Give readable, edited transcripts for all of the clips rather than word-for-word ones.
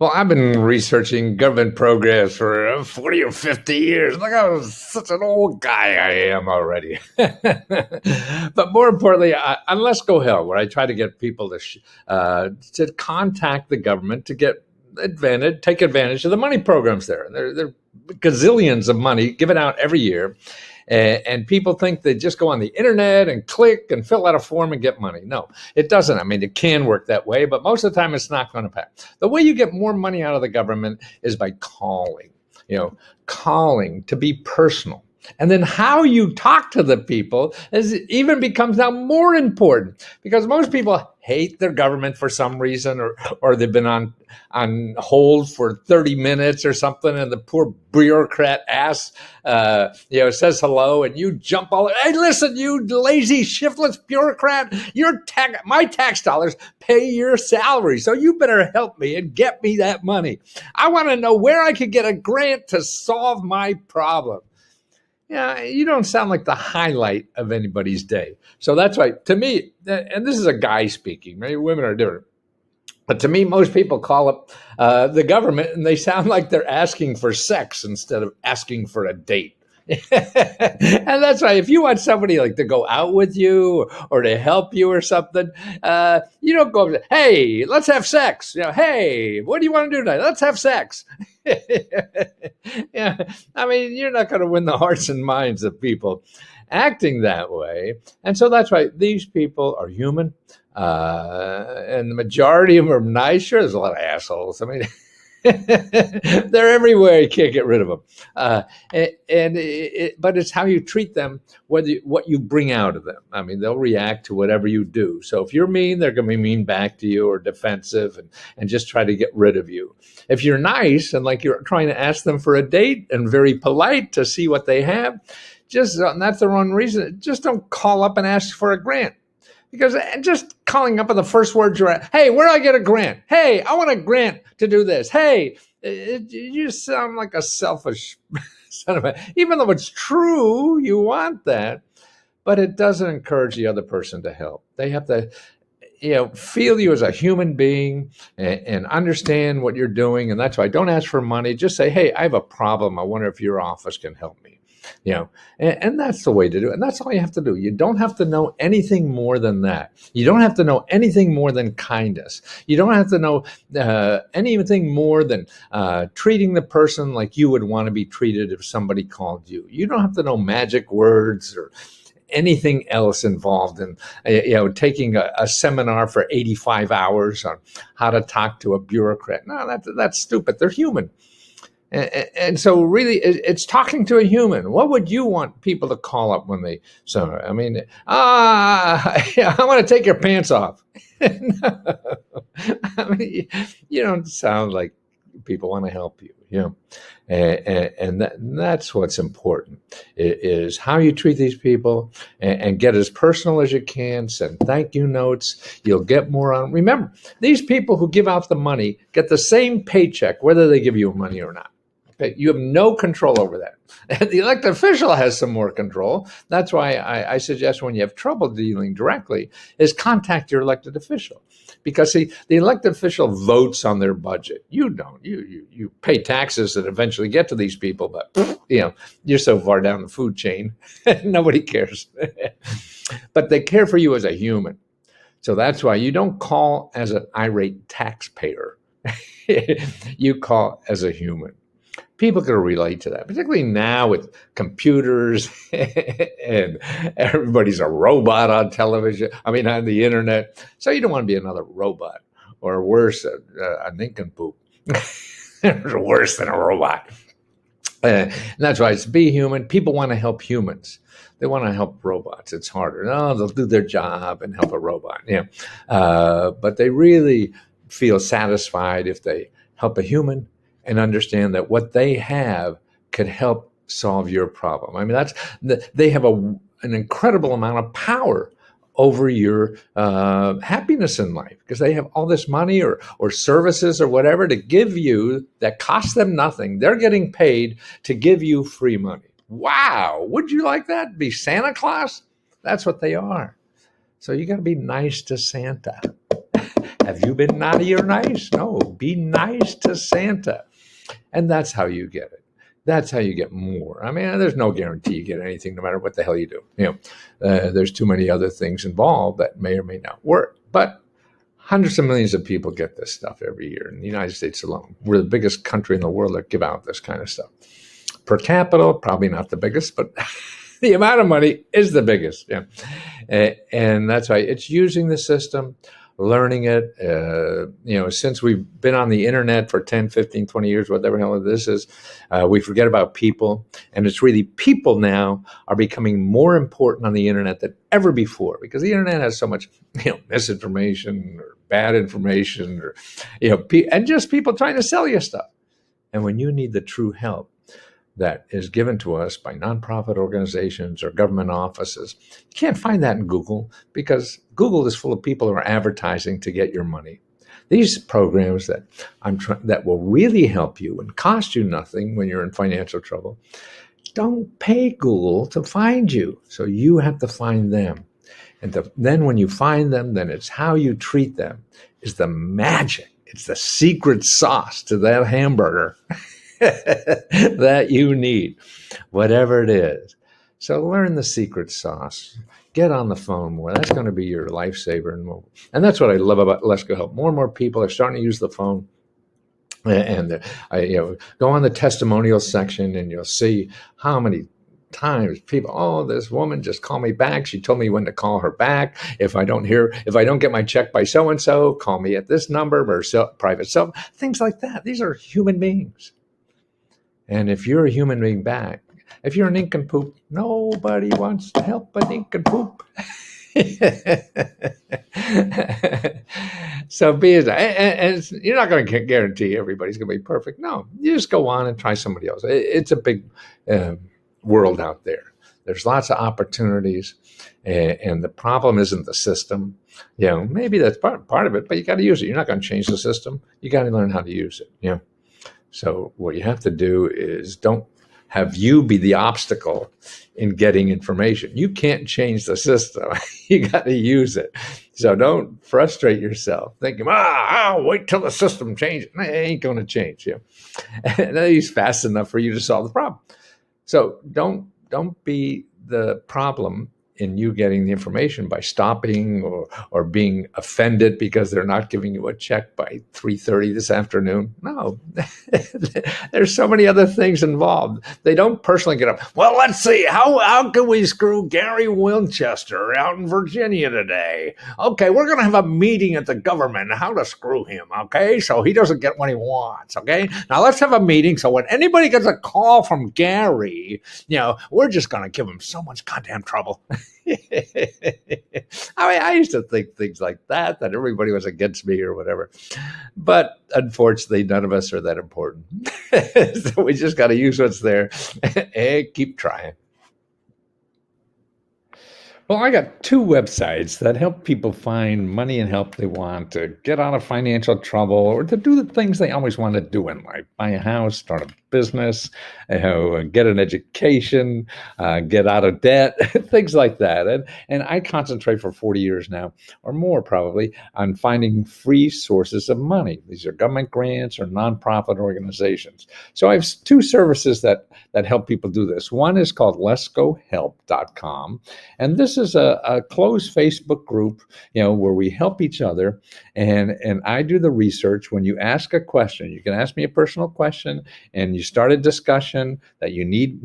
Well, I've been researching government programs for 40 or 50 years. Look how such an old guy I am already. But more importantly, I Let's Go Hell, where I try to get people to contact the government to take advantage of the money programs there. There are gazillions of money given out every year. And people think they just go on the internet and click and fill out a form and get money. No, it doesn't. I mean, it can work that way, but most of the time it's not going to pass. The way you get more money out of the government is by calling to be personal. And then how you talk to the people even becomes now more important, because most people hate their government for some reason, or they've been on hold for 30 minutes or something, and the poor bureaucrat says hello, and you jump all, hey, listen, you lazy, shiftless bureaucrat, my tax dollars pay your salary, so you better help me and get me that money. I want to know where I could get a grant to solve my problem. Yeah, you don't sound like the highlight of anybody's day. So that's why, to me, and this is a guy speaking, maybe women are different, but to me, most people call up the government and they sound like they're asking for sex instead of asking for a date. And that's why, if you want somebody like to go out with you or to help you or something, you don't go, hey, let's have sex. Hey, what do you want to do tonight? Let's have sex. Yeah, I mean, you're not going to win the hearts and minds of people acting that way. And so that's why these people are human. And the majority of them are nice. Sure, there's a lot of assholes. I mean, they're everywhere. You can't get rid of them. But it's how you treat them, what you bring out of them. I mean, they'll react to whatever you do. So if you're mean, they're going to be mean back to you, or defensive, and just try to get rid of you. If you're nice and like you're trying to ask them for a date and very polite to see what they have, and that's the wrong reason. Just don't call up and ask for a grant. Because just calling up on the first words you're at, hey, where do I get a grant? Hey, I want a grant to do this. Hey, you sound like a selfish son of a, even though it's true, you want that, but it doesn't encourage the other person to help. They have to, feel you as a human being and understand what you're doing. And that's why don't ask for money. Just say, hey, I have a problem. I wonder if your office can help me. And that's the way to do it. And that's all you have to do. You don't have to know anything more than that. You don't have to know anything more than kindness. You don't have to know anything more than treating the person like you would want to be treated if somebody called you. You don't have to know magic words or anything else involved in taking a seminar for 85 hours on how to talk to a bureaucrat. No, that's stupid. They're human. And so really, it's talking to a human. What would you want people to call up when they say, I mean, I want to take your pants off. No. I mean, you don't sound like people want to help you. And that's what's important, is how you treat these people, and get as personal as you can. Send thank you notes. You'll get more on. Remember, these people who give out the money get the same paycheck whether they give you money or not. Okay, you have no control over that. And the elected official has some more control. That's why I suggest, when you have trouble dealing directly, is contact your elected official. Because see, the elected official votes on their budget. You don't. You pay taxes that eventually get to these people, but you're so far down the food chain, nobody cares. But they care for you as a human. So that's why you don't call as an irate taxpayer. You call as a human. People can relate to that, particularly now with computers and everybody's a robot on television. I mean, on the internet. So you don't want to be another robot, or worse, a nincompoop. Worse than a robot. And that's why it's be human. People want to help humans. They want to help robots. It's harder. No, they'll do their job and help a robot. But they really feel satisfied if they help a human and understand that what they have could help solve your problem. I mean, they have an incredible amount of power over your happiness in life, because they have all this money or services or whatever to give you that costs them nothing. They're getting paid to give you free money. Wow. Would you like that? Be Santa Claus? That's what they are. So you got to be nice to Santa. Have you been naughty or nice? No, be nice to Santa. And that's how you get it. That's how you get more. I mean, there's no guarantee you get anything no matter what the hell you do. There's too many other things involved that may or may not work. But hundreds of millions of people get this stuff every year in the United States alone. We're the biggest country in the world that give out this kind of stuff. Per capita, probably not the biggest, but the amount of money is the biggest. Yeah. And that's why it's using the system, learning it. Since we've been on the internet for 10, 15, 20 years, whatever hell this is, we forget about people. And it's really people now are becoming more important on the internet than ever before, because the internet has so much, misinformation or bad information, or, and just people trying to sell you stuff. And when you need the true help that is given to us by nonprofit organizations or government offices, you can't find that in Google, because Google is full of people who are advertising to get your money. These programs that will really help you and cost you nothing when you're in financial trouble, don't pay Google to find you. So you have to find them. And then when you find them, then it's how you treat them is the magic. It's the secret sauce to that hamburger that you need, whatever it is. So learn the secret sauce. Get on the phone more. That's going to be your lifesaver. And that's what I love about Let's Go Help. More and more people are starting to use the phone. And go on the testimonial section, and you'll see how many times people, this woman just called me back. She told me when to call her back. If I don't get my check by so-and-so, call me at this number, or private cell, things like that. These are human beings. And if you're a human being back, if you're an nincompoop, nobody wants to help a nincompoop. So and you're not going to guarantee everybody's going to be perfect. No, you just go on and try somebody else. It's a big world out there. There's lots of opportunities, and the problem isn't the system. Maybe that's part of it, but you got to use it. You're not going to change the system. You got to learn how to use it. So what you have to do is don't have you be the obstacle in getting information. You can't change the system. You got to use it. So don't frustrate yourself thinking, I'll wait till the system changes. It ain't going to change. And it's fast enough for you to solve the problem. So don't be the problem in you getting the information by stopping or being offended because they're not giving you a check by 3:30 this afternoon. No, there's so many other things involved. They don't personally get up. Well, let's see, how can we screw Gary Winchester out in Virginia today? Okay, we're going to have a meeting at the government how to screw him, okay? So he doesn't get what he wants, okay? Now let's have a meeting so when anybody gets a call from Gary, we're just going to give him so much goddamn trouble. I used to think things like that everybody was against me or whatever. But unfortunately, none of us are that important. So we just got to use what's there and keep trying. Well, I got two websites that help people find money and help they want to get out of financial trouble or to do the things they always want to do in life. Buy a house, start a business, get an education, get out of debt, things like that. And I concentrate for 40 years now, or more probably, on finding free sources of money. These are government grants or nonprofit organizations. So I have two services that help people do this. One is called letsgohelp.com. And this is a closed Facebook group, where we help each other. And I do the research. When you ask a question, you can ask me a personal question, and you start a discussion that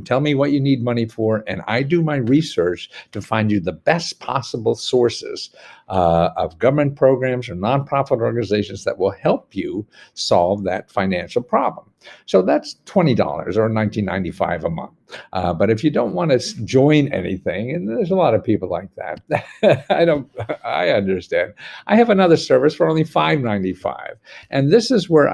tell me what you need money for. And I do my research to find you the best possible sources of government programs or nonprofit organizations that will help you solve that financial problem. So that's $20 or $19.95 a month. But if you don't want to join anything, and there's a lot of people like that, I understand. I have another service for only $5.95. And this is where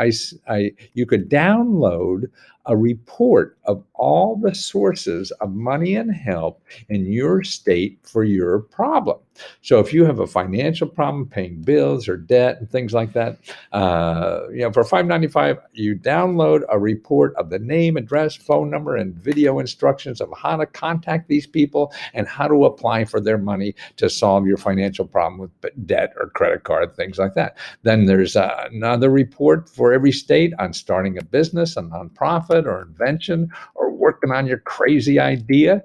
you could download a report of all the sources of money and help in your state for your problem. So if you have a financial problem paying bills or debt and things like that, for $5.95, you download a report of the name, address, phone number, and video instructions of how to contact these people and how to apply for their money to solve your financial problem with debt or credit card, things like that. Then there's another report for every state on starting a business, a nonprofit, or invention, or working on your crazy idea.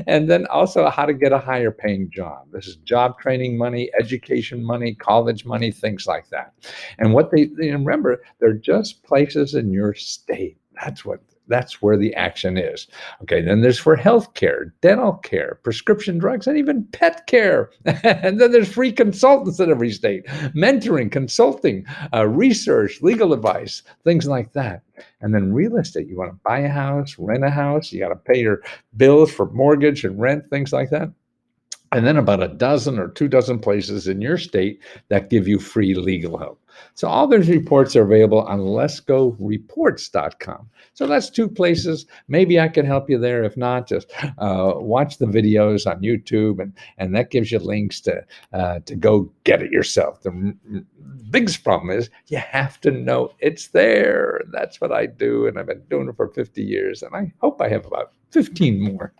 And then also how to get a higher paying job. This is job training money, education money, college money, things like that. And what they remember, they're just places in your state. That's where the action is. Okay, then there's for health care, dental care, prescription drugs, and even pet care. And then there's free consultants in every state, mentoring, consulting, research, legal advice, things like that. And then real estate, you want to buy a house, rent a house, you got to pay your bills for mortgage and rent, things like that. And then about a dozen or 2 dozen places in your state that give you free legal help. So all those reports are available on letsgoreports.com. So that's 2 places. Maybe I can help you there. If not, just watch the videos on YouTube, and that gives you links to go get it yourself. The biggest problem is you have to know it's there. That's what I do, and I've been doing it for 50 years, and I hope I have about 15 more.